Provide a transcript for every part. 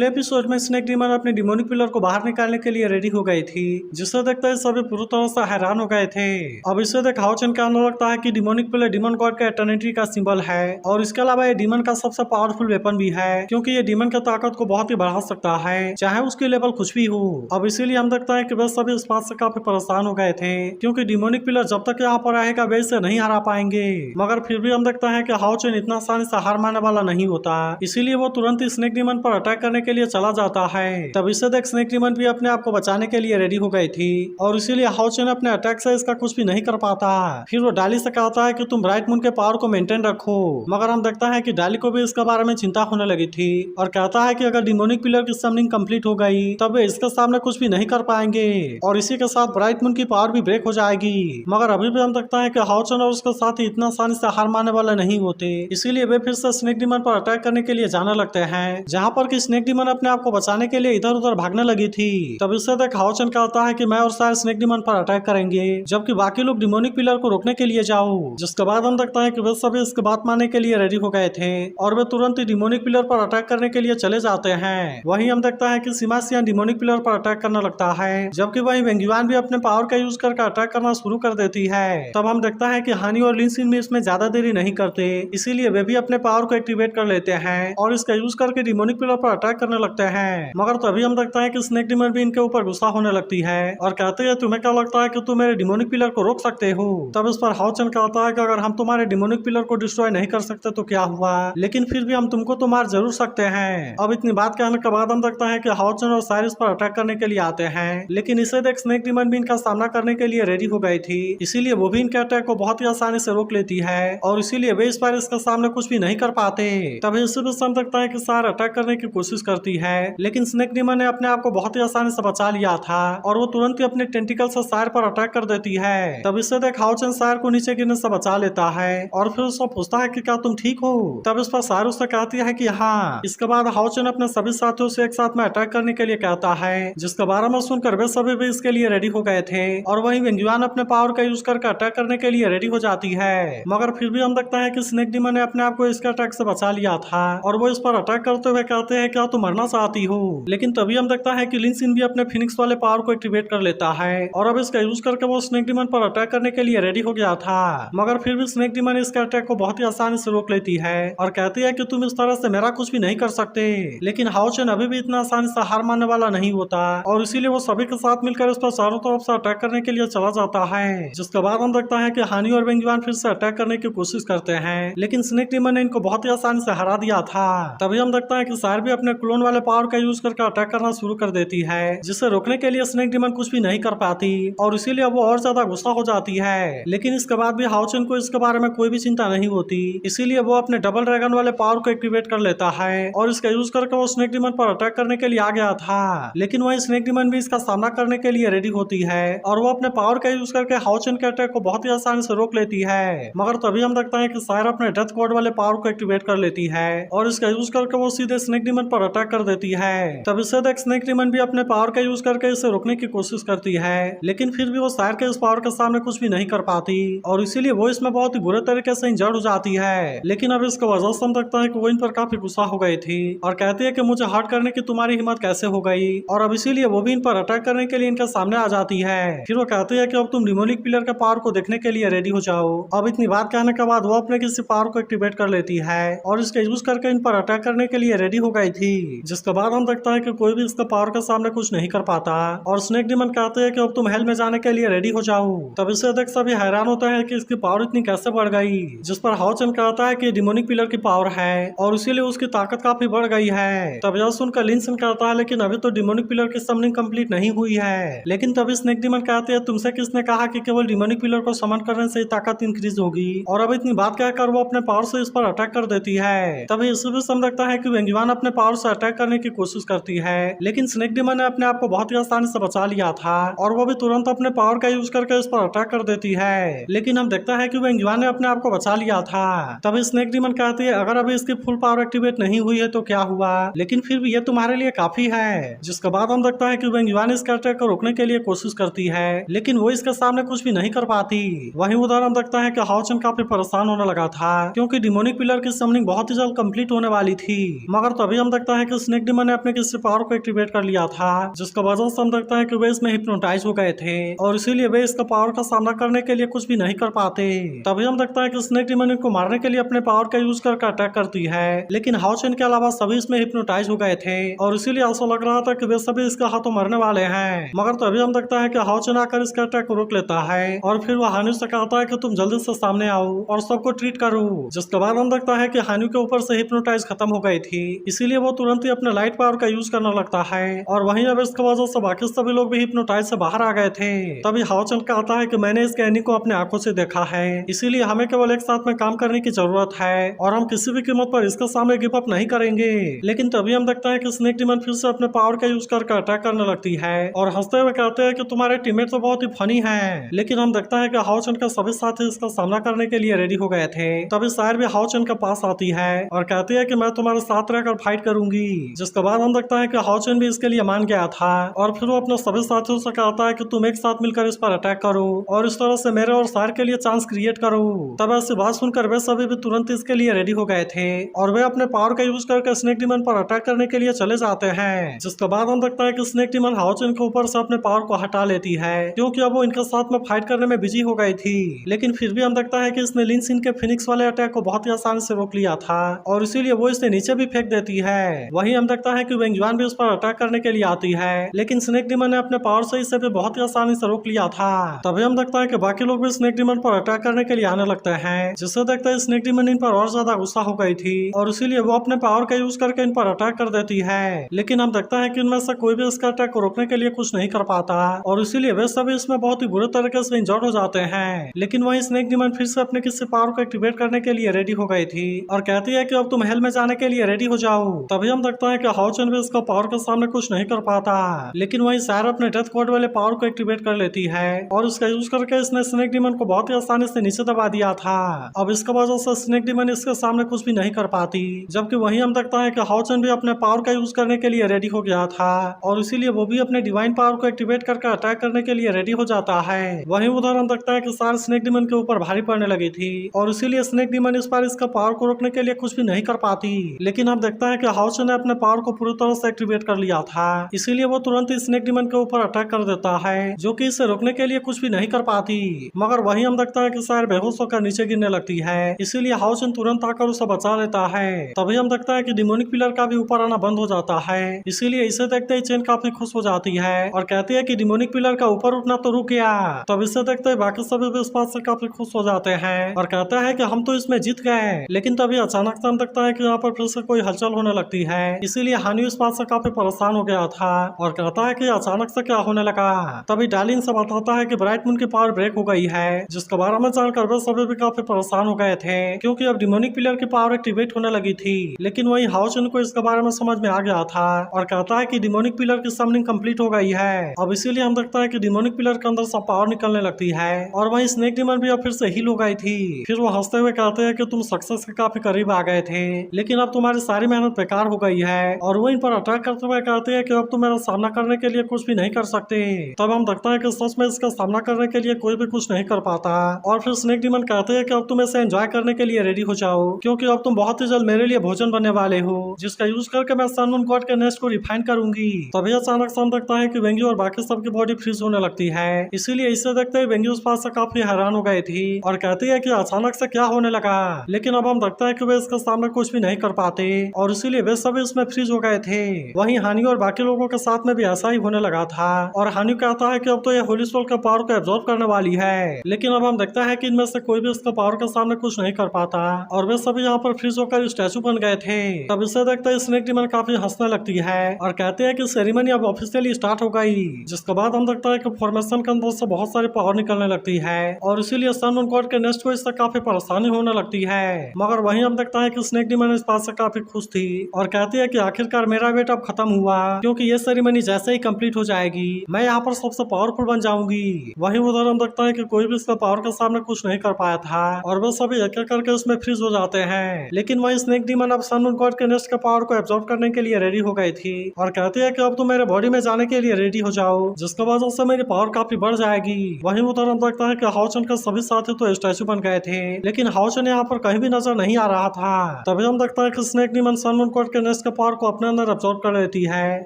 पिछले एपिसोड में snake demon अपने डिमोनिक पिलर को बाहर निकालने के लिए रेडी हो गई थी, जिसे देखते ही सभी पूरी तरह से हैरान हो गए थे। अब इसे देख हाओचन का आने लगता है कि डिमोनिक पिलर डीमन गॉड का एटर्निटी का सिंबल है और इसके अलावा ये डीमन का सबसे पावरफुल वेपन भी है, क्योंकि ये डीमन की ताकत को बहुत ही बढ़ा सकता है, चाहे उसकी लेवल कुछ भी हो। अब इसीलिए हम देखते हैं कि वे सभी इस बात से काफी परेशान हो गए थे, क्योंकि डिमोनिक पिलर जब तक यहाँ पर आएगा वे इसे नहीं हरा पाएंगे। मगर फिर भी हम देखते हैं कि हाओचन इतना आसानी से हार मानने वाला नहीं होता, इसीलिए वो तुरंत ही स्नेक डीमन पर अटैक करने के लिए चला जाता है। तब इसे देख स्नेक डीमन भी अपने आप को बचाने के लिए रेडी हो गई थी और इसीलिए हाओचन अपने अटैक से इसका कुछ भी नहीं कर पाता। फिर वो डाली से कहता है कि तुम ब्राइट मून के पावर को मेंटेन रखो, मगर हम देखता है कि डाली को भी इसके बारे में चिंता होने लगी थी और कहता है कि अगर डिमोनिक पिलर की समनिंग कंप्लीट हो गई तब वे इसके सामने कुछ भी नहीं कर पाएंगे और इसी के साथ ब्राइट मून की पावर भी ब्रेक हो जाएगी। मगर अभी भी हम देखता है कि हाओचन और उसके साथ ही इतना आसानी से हार मानने वाले नहीं होते, इसीलिए वे फिर से स्नेक डीमन पर अटैक करने के लिए जाने लगते हैं, जहाँ पर कि स्नेक डीमन अपने आप को बचाने के लिए इधर उधर भागने लगी थी। तब इससे देख हाओचन कहता है कि मैं और शायद स्नेक डीमन पर अटैक करेंगे, जबकि बाकी लोग डिमोनिक पिलर को रोकने के लिए जाओ। जिसके बाद हम देखता है कि वे सभी इसकी बात मानने के लिए रेडी हो गए थे और वे तुरंत ही डिमोनिक पिलर पर अटैक करने के लिए चले जाते हैं। वहीं हम देखता है कि सिमासियान डिमोनिक पिलर पर अटैक करने लगता है, जबकि वहीं वेंगुआन भी अपने पावर का यूज करके अटैक करना शुरू कर देती है। तब हम देखता है कि हानी और लिनसिन भी इसमें ज्यादा देरी नहीं करते, इसीलिए वे भी अपने पावर को एक्टिवेट कर लेते हैं और इसका यूज करके डिमोनिक पिलर पर अटैक करने लगते हैं। मगर तभी हम देखता है कि स्नेक डीमन भी इनके ऊपर गुस्सा होने लगती है और कहते हैं तुम्हें क्या लगता है कि तुम मेरे डिमोनिक पिलर को रोक सकते हो। तब इस पर हाओचन कहता है कि अगर हम तुम्हारे डिमोनिक पिलर को डिस्ट्रॉय नहीं कर सकते तो क्या हुआ, लेकिन फिर भी हम तुमको तो मार जरूर सकते हैं। अब इतनी बात कहने के बाद हम देखता है कि हाओचन और साइरस पर अटैक करने के लिए आते हैं, लेकिन इसे देख स्नेक डीमन भी इनका सामना करने के लिए रेडी हो गई थी, इसीलिए वो भी इनके अटैक को बहुत ही आसानी से रोक लेती है और इसीलिए वे इस बार इसके सामने कुछ भी नहीं कर पाते। तभी इसे भी हम देखता है कि सार अटैक करने की कोशिश करती है, लेकिन स्नेक डीमन ने अपने आप को बहुत ही आसानी से बचा लिया था और वो तुरंत ही अपने टेंटिकल से सार पर अटैक कर देती है। तब इससे देख हाओचन सार को नीचे गिरने से बचा लेता है और फिर उससे पूछता है कि क्या तुम ठीक हो। तब इस पर सार उससे कहती है कि हाँ। इसके बाद हाओचन अपने सभी साथियों से एक साथ में अटैक करने के लिए कहता है, जिसके बारे में सुनकर वे सभी भी इसके लिए रेडी हो गए थे और वहीं वेंगुआन अपने पावर का यूज करके अटैक करने के लिए रेडी हो जाती है। मगर फिर भी हम देखते हैं कि स्नेक डीमन ने अपने आप को इसके अटैक से बचा लिया था और वो इस पर अटैक करते हुए कहते हैं क्या तुम मरना चाहती हो। लेकिन तभी हम देखता है कि लिनसिन भी अपने फिनिक्स वाले पावर को एक्टिवेट कर लेता है और अब इसका यूज करके वो स्नेक डीमन पर अटैक करने के लिए रेडी हो गया था। मगर फिर भी स्नेक डीमन इसके अटैक को बहुत ही आसानी से रोक लेती है और कहती है कि तुम इस तरह से मेरा कुछ भी नहीं कर सकते। लेकिन हाओचन अभी भी इतना आसानी से हार मानने वाला नहीं होता और इसीलिए वो सभी के साथ मिलकर इस पर चारों तरफ से अटैक करने के लिए चला जाता है। जिसके बाद हम देखता है कि हानी और वेंगुआन फिर से अटैक करने की कोशिश करते हैं, लेकिन स्नेक डीमन ने इनको बहुत ही आसानी से हरा दिया था। तभी हम देखता है कि सार भी अपने क्लोन वाले पावर का यूज करके अटैक करना शुरू कर देती है, जिसे रोकने के लिए स्नेक डीमन कुछ भी नहीं कर पाती और इसीलिए वो और ज्यादा गुस्सा हो जाती है। लेकिन इसके बाद भी हाओचन को इसके बारे में कोई भी चिंता नहीं होती, इसीलिए वो अपने डबल ड्रैगन वाले पावर को एक्टिवेट कर लेता है और इसका यूज करके वो स्नेक डीमन पर अटैक करने के लिए आ गया था। लेकिन वही स्नेक डीमन भी इसका सामना करने के लिए रेडी होती है और वो अपने पावर का यूज करके हाओचन के अटैक को बहुत ही आसानी से रोक लेती है। मगर तभी हम देखते हैं कि सायर अपने डेथ गॉड वाले पावर को एक्टिवेट कर लेती है और इसका यूज करके वो सीधे स्नेक डीमन पर अटैक कर देती है। तब इसे देख स्नेक डीमन भी अपने पावर का यूज करके इसे रोकने की कोशिश करती है, लेकिन फिर भी वो सायर के इस पावर के सामने कुछ भी नहीं कर पाती और इसीलिए वो इसमें बहुत ही बुरे तरीके से इंजर्ड हो जाती है। लेकिन अब इसकी वजह से हम देखता है कि वो इन पर काफी गुस्सा हो गई थी और कहती है कि मुझे हर्ट करने की तुम्हारी हिम्मत कैसे हो गई, और अब इसीलिए वो भी इन पर अटैक करने के लिए इनके सामने आ जाती है। फिर वो कहती है कि अब तुम डिमोनिक पिलर के पावर को देखने के लिए रेडी हो जाओ। अब इतनी बात कहने के बाद वो अपने किसी पावर को एक्टिवेट कर लेती है और इसके यूज करके इन पर अटैक करने के लिए रेडी हो गई थी। जिसके बाद हम देखता है कि कोई भी इसके पावर के सामने कुछ नहीं कर पाता और स्नेक डीमन कहते हैं कि अब तुम हेल में जाने के लिए रेडी हो जाओ। तब इसे देख सभी हैरान होते हैं कि इसकी पावर इतनी कैसे बढ़ गई, जिस पर हाओचन कहता है कि डिमोनिक पिलर की पावर है और इसीलिए उसकी ताकत काफी बढ़ गई है। तब यह सुनकर लिनसिन कहता है लेकिन अभी तो डिमोनिक पिलर की समनिंग कंप्लीट नहीं हुई है। लेकिन तभी स्नेक डीमन कहते हैं तुमसे किसने कहा कि केवल डिमोनिक पिलर को समन करने से ताकत इंक्रीज होगी, और अब इतनी बात कहकर वो अपने पावर से इस पर अटैक कर देती है। तभी इसे भी समझता है कि वेंगुआन अपने पावर से अटैक करने की कोशिश करती है, लेकिन स्नेक डीमन ने अपने आप को बहुत ही आसानी से बचा लिया था और वो भी तुरंत अपने पावर का यूज करके इस पर अटैक कर देती है। लेकिन हम देखता है कि वेंगुआन ने अपने आप को बचा लिया था। तभी स्नेक डीमन कहती है अगर अभी इसकी फुल पावर एक्टिवेट नहीं हुई है तो क्या हुआ, लेकिन फिर भी ये तुम्हारे लिए काफी है। जिसके बाद हम देखता है कि वेंगुआन इस अटैक को रोकने के लिए कोशिश करती है, लेकिन वो इसके सामने कुछ भी नहीं कर पाती। वहीं उधर हम देखता है कि हाओचन काफी परेशान होने लगा था, क्योंकि डिमोनिक पिलर की समनिंग बहुत ही जल्द कंप्लीट होने वाली थी। मगर तभी हम देखता है है कि स्नेक डीमन ने अपने किसी पावर को एक्टिवेट कर लिया था, जिसका वजह से हम देखते हैं कि वे इसमें हिप्नोटाइज हो गए थे और इसीलिए वे इसका पावर का सामना करने के लिए कुछ भी नहीं कर पाते। तभी हम देखते हैं कि स्नेक डीमन इनको मारने के लिए अपने पावर का यूज करके अटैक करती है, लेकिन हाओचेन के अलावा सभी इसमें हिप्नोटाइज हो गए थे और इसीलिए ऐसा लग रहा था कि वे सभी इसके हाथों मरने वाले हैं। मगर तभी हम देखते हैं कि हाओचेन आकर इसके अटैक को रोक लेता है और फिर वो हान्यू से कहता है कि तुम जल्दी से सामने आओ और सबको ट्रीट करो। जिसके बाद हम देखता है कि हान्यू के ऊपर से हिप्नोटाइज खत्म हो गई थी, इसीलिए वो तुरंत ही अपने लाइट पावर का यूज करने लगता है और वहीं अब इसकी वजह से बाकी सभी लोग भी हिप्नोटाइज से बाहर आ गए थे। तभी हाओचेन कहता है कि मैंने इस कहनी को अपने आंखों से देखा है, इसीलिए हमें केवल एक साथ में काम करने की जरूरत है और हम किसी भी कीमत पर इसके सामने गिव अप नहीं करेंगे। लेकिन तभी हम देखते हैं कि स्नेक डीमन फिर से अपने पावर का यूज करके अटैक करने लगती है और हंसते हुए कहते हैं कि तुम्हारे टीममेट तो बहुत ही फनी है। लेकिन हम देखते हैं कि हाओचेन के सभी साथी इसका सामना करने के लिए रेडी हो गए थे। तभी सायर भी हाओचेन के पास आती है और कहती है कि मैं तुम्हारे साथ रहकर फाइट करूंगी। जिसके बाद हम देखते हैं कि हाओचेन भी इसके लिए मान गया था और फिर वो अपने सभी साथियों से कहता है कि तुम एक साथ मिलकर इस पर अटैक करो और इस तरह से मेरे और सायर के लिए चांस क्रिएट करो। तब ऐसी बात सुनकर वे सभी भी तुरंत इसके लिए रेडी हो गए थे और वे अपने पावर का यूज करके स्नेक डीमन पर अटैक करने के लिए चले जाते हैं। जिसके बाद हम देखते हैं कि स्नेक डीमन हाओचेन के ऊपर से अपने पावर को हटा लेती है क्योंकि अब वो इनके साथ में फाइट करने में बिजी हो गई थी। लेकिन फिर भी हम देखता है कि इसने लिन सिन के फिनिक्स वाले अटैक को बहुत ही आसानी से रोक लिया था और इसीलिए वो इसे नीचे भी फेंक देती है। वहीं हम देखता है कि वेंगजुआन भी उस पर अटैक करने के लिए आती है, लेकिन स्नेक डीमन ने अपने पावर से इसे भी बहुत ही आसानी से रोक लिया था। तभी हम देखता है कि बाकी लोग भी स्नेक डीमन पर अटैक करने के लिए आने लगते हैं, जिससे देखते हैं स्नेक डीमन इन पर और ज्यादा गुस्सा हो गई थी और इसीलिए वो अपने पावर का यूज करके इन पर अटैक कर देती है। लेकिन हम देखता है कि इनमें से कोई भी इसका अटैक को रोकने के लिए कुछ नहीं कर पाता और इसीलिए वे सभी इसमें बहुत ही बुरे तरीके से इंजर्ड हो जाते हैं। लेकिन वहीं स्नेक डीमन फिर से अपने किसी पावर को एक्टिवेट करने के लिए रेडी हो गई थी और कहती है कि अब तुम हेल में जाने के लिए रेडी हो जाओ। तभी हम देखते हैं कि हाओचेन भी इसका पावर के सामने कुछ नहीं कर पाता, लेकिन वहीं सायर अपने डेथ कोड वाले पावर को एक्टिवेट कर लेती है और उसका यूज करके इसने स्नेक डीमन को बहुत ही आसानी से नीचे दबा दिया था। अब इसके वजह से स्नेक डीमन इसके सामने कुछ भी नहीं कर पाती, जबकि वहीं हम देखता है कि हाओचेन भी अपने पावर का यूज करने के लिए रेडी हो गया था और इसीलिए वो भी अपने डिवाइन पावर को एक्टिवेट करके अटैक करने के लिए रेडी हो जाता है। वहीं उधर हम देखता है कि सार स्नेक डीमन के ऊपर भारी पड़ने लगी थी और इसीलिए स्नेक डीमन इस बार इसका पावर को रोकने के लिए कुछ भी नहीं कर पाती। लेकिन हम देखता है कि हाओचेन ने अपने पावर को पूरी तरह से एक्टिवेट कर लिया था, इसीलिए वो तुरंत ही स्नेक डीमन के ऊपर अटैक कर देता है, जो कि इसे रोकने के लिए कुछ भी नहीं कर पाती। मगर वहीं हम देखता है कि सायर बेहोश होकर नीचे गिरने लगती है, इसीलिए हाओचेन तुरंत आकर उसे बचा लेता है। तभी हम देखता है कि डिमोनिक पिलर का भी ऊपर आना बंद हो जाता है, इसीलिए इसे देखते ही चेन काफी खुश हो जाती है और कहती है कि डिमोनिक पिलर का ऊपर उठना तो रुक गया। तब इसे देखते ही बाकी सभी भी इस बात से काफी खुश हो जाते हैं और कहते हैं कि हम तो इसमें जीत गए। लेकिन तभी अचानक से हम देखता है कि यहाँ पर फिर से कोई हलचल होने लगती है, इसीलिए हान्यू इस बात से काफी परेशान हो गया था और कहता है कि अचानक से क्या होने लगा। तभी डार्लिन से बताता है कि ब्राइट मून की पावर ब्रेक हो गई है, जिसके बारे में जानकर वे सभी भी काफी परेशान हो गए थे क्योंकि अब डिमोनिक पिलर की पावर एक्टिवेट होने लगी थी। लेकिन वही हाओचेन को इसके बारे में समझ में आ गया था और कहता है कि डिमोनिक पिलर की समनिंग कंप्लीट हो गई है। अब इसीलिए हम देखता है कि डिमोनिक पिलर के अंदर सब पावर निकलने लगती है और वही स्नेक डीमन भी अब फिर से हील हो गई थी। फिर वो हंसते हुए कहते हैं कि तुम सक्सेस के काफी करीब आ गए थे, लेकिन अब तुम्हारी सारी मेहनत बेकार हो गई है और वो इन पर अटैक करते हुए कहते हैं कि अब तुम मेरा सामना करने के लिए कुछ भी नहीं कर सकते। तब हम देखते हैं कि सच में इसका सामना करने के लिए कोई भी कुछ नहीं कर पाता और फिर स्नेक डीमन कहते हैं कि अब तुम इसे एंजॉय करने के लिए रेडी हो जाओ क्योंकि अब तुम बहुत ही जल्द मेरे लिए भोजन बनने वाले हो, जिसका यूज करके मैं सन मून गॉड के नेस्ट को रिफाइन करूंगी। तभी अचानक से हम देखता है कि वेंग्यू और बाकी सबकी बॉडी फ्रीज होने लगती है, इसीलिए इसे देखते हुए वेंग्यू उस बात से काफी हैरान हो गई थी और कहती है कि अचानक से क्या होने लगा। लेकिन अब हम देखते हैं कि वे इसके सामने कुछ भी नहीं कर पाते और इसीलिए वे सभी इसमें फ्रीज हो गए थे। वहीं हान्यू और बाकी लोगों के साथ में भी ऐसा ही होने लगा था और हान्यू कहता है कि अब तो ये होली सोल के पावर को एब्जॉर्ब करने वाली है। लेकिन अब हम देखते हैं कि इनमें से कोई भी इसके पावर के सामने कुछ नहीं कर पाता और वे सभी यहाँ पर फ्रीज होकर स्टैचू बन गए थे। तब इसे देखते ही स्नेक डीमन काफी हंसने लगती है और कहते हैं कि सेरेमनी अब ऑफिशियली स्टार्ट हो गई। जिसके बाद हम देखता है कि फॉर्मेशन के अंदर से बहुत सारी पावर निकलने लगती है और इसीलिए सन मून गॉड के नेस्ट को इससे काफी परेशानी होने लगती है। मगर वहीं हम देखता है कि स्नेक डीमन इस बात से काफी खुश थी और कहती है कि आखिरकार मेरा वेट अब खत्म हुआ क्योंकि ये सेरेमनी जैसे ही कंप्लीट हो जाएगी मैं यहाँ पर सबसे पावरफुल बन जाऊंगी। वहीं उधर हम देखता है कि कोई भी इसका पावर के सामने कुछ नहीं कर पाया था और वे सभी एक एक करके उसमें फ्रीज हो जाते हैं। लेकिन वहीं स्नेक डीमन अब सन मून गॉड के नेस्ट के पावर को एब्जॉर्ब करने के लिए रेडी हो गई थी और कहती है कि अब तुम मेरे बॉडी में जाने के लिए रेडी हो जाओ, जिसके वजह से मेरी पावर काफी बढ़ जाएगी। वहीं उधर हम देखता है कि हाओचेन के सभी साथी तो स्टैचू बन गए थे, लेकिन हाओचेन यहाँ पर कहीं भी नजर नहीं आ रहा था। तभी हम देखता है कि snake demon sun moon god के इसके पावर को अपने अंदर अब्सॉर्ब कर लेती है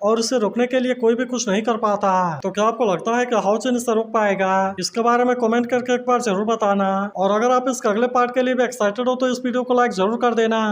और इसे रोकने के लिए कोई भी कुछ नहीं कर पाता। तो क्या आपको लगता है कि हाउचन इसे रोक पाएगा? इसके बारे में कमेंट करके एक बार जरूर बताना। और अगर आप इसके अगले पार्ट के लिए भी एक्साइटेड हो तो इस वीडियो को लाइक जरूर कर देना।